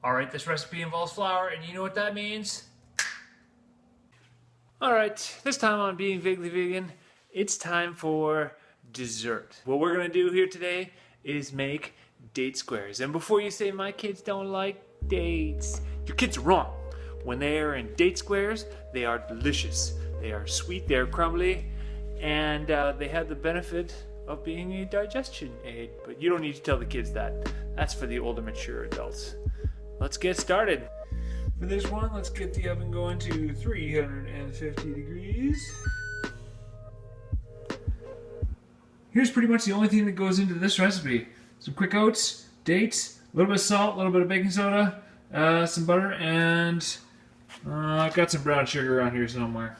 Alright, this recipe involves flour, and you know what that means? Alright, this time on Being Vaguely Vegan, it's time for dessert. What we're going to do here today is make date squares. And before you say my kids don't like dates, your kids are wrong. When they are in date squares, they are delicious. They are sweet, they are crumbly, and they have the benefit of being a digestion aid. But you don't need to tell the kids that. That's for the older, mature adults. Let's get started. For this one, let's get the oven going to 350 degrees. Here's pretty much the only thing that goes into this recipe. Some quick oats, dates, a little bit of salt, a little bit of baking soda, some butter, and I've got some brown sugar around here somewhere.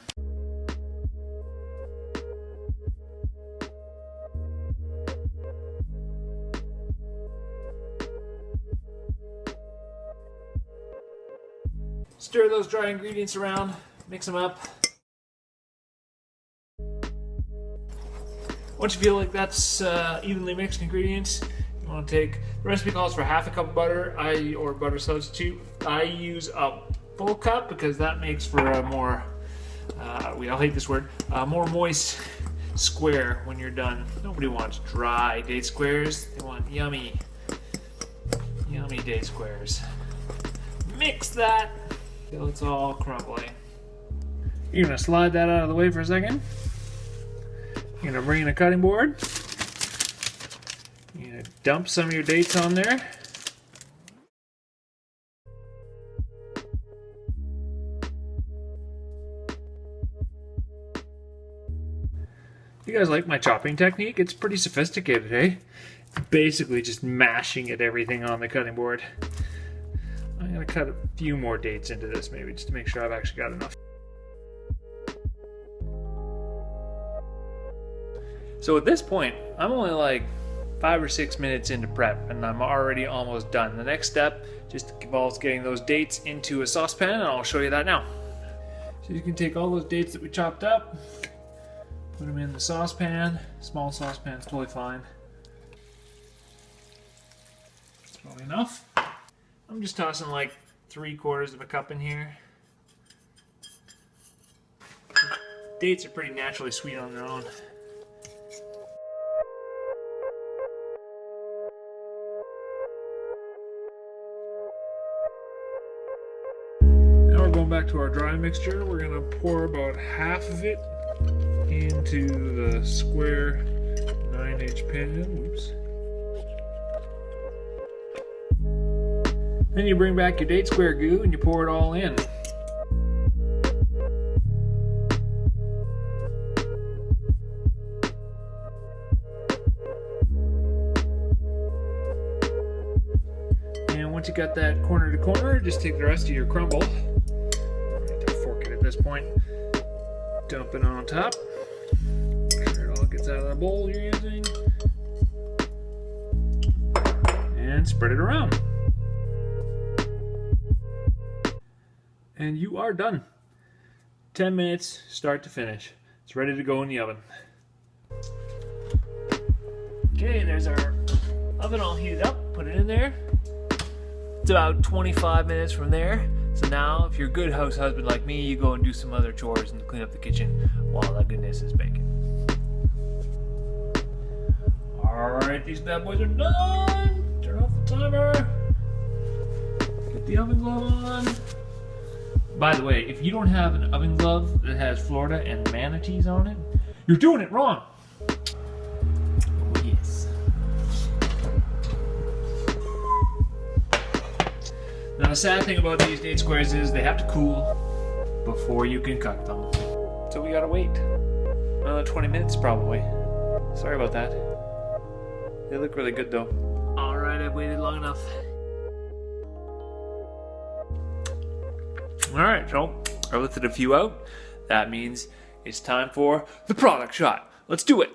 Stir those dry ingredients around, mix them up. Once you feel like that's evenly mixed ingredients, you want to take, the recipe calls for half a cup of butter, or butter substitute. I use a full cup because that makes for a more, I'll hate this word, more moist square when you're done. Nobody wants dry date squares. They want yummy, yummy date squares. Mix that till it's all crumbly. You're gonna slide that out of the way for a second. You're gonna bring in a cutting board. You're gonna dump some of your dates on there. You guys like my chopping technique? It's pretty sophisticated, eh? Basically just mashing at everything on the cutting board. I'm gonna cut a few more dates into this maybe just to make sure I've actually got enough. So at this point, I'm only like 5 or 6 minutes into prep and I'm already almost done. The next step just involves getting those dates into a saucepan, and I'll show you that now. So you can take all those dates that we chopped up, put them in the saucepan. Small saucepan is totally fine. That's probably enough. I'm just tossing like 3/4 of a cup in here. Dates are pretty naturally sweet on their own. Now we're going back to our dry mixture. We're going to pour about half of it into the square 9H pan. Whoops. Then you bring back your date square goo and you pour it all in. And once you got that corner to corner, just take the rest of your crumble. I'm going to fork it at this point. Dump it on top. Make sure it all gets out of the bowl you're using. And spread it around. And you are done. 10 minutes, start to finish. It's ready to go in the oven. Okay, there's our oven all heated up. Put it in there. It's about 25 minutes from there. So now, if you're a good house husband like me, you go and do some other chores and clean up the kitchen while that goodness is baking. Alright, these bad boys are done. Turn off the timer. Get the oven glove on. By the way, if you don't have an oven glove that has Florida and manatees on it, you're doing it wrong. Oh, yes. Now, the sad thing about these date squares is they have to cool before you can cut them. So we gotta wait. Another 20 minutes probably. Sorry about that. They look really good though. Alright, I've waited long enough. Alright, so I lifted a few out. That means it's time for the product shot. Let's do it.